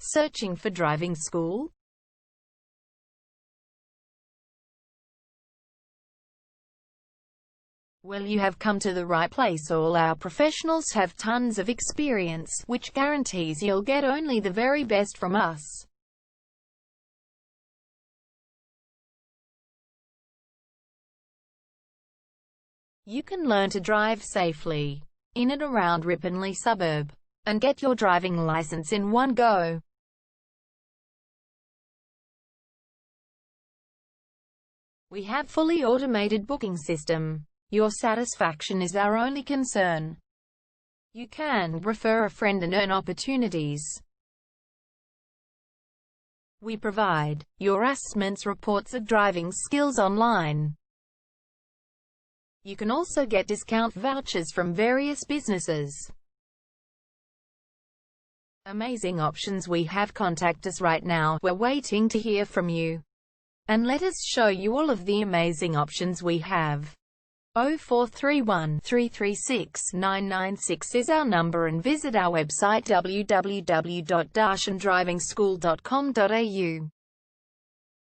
Searching for driving school? Well, you have come to the right place. All our professionals have tons of experience, which guarantees you'll get only the very best from us. You can learn to drive safely in and around Ripponlea suburb, and get your driving license in one go. We have fully automated booking system. Your satisfaction is our only concern. You can refer a friend and earn opportunities. We provide your assessments reports of driving skills online. You can also get discount vouchers from various businesses. Amazing options we have. Contact us right now. We're waiting to hear from you. And let us show you all of the amazing options we have. 0431 336 996 is our number, and visit our website www.darshandrivingschool.com.au.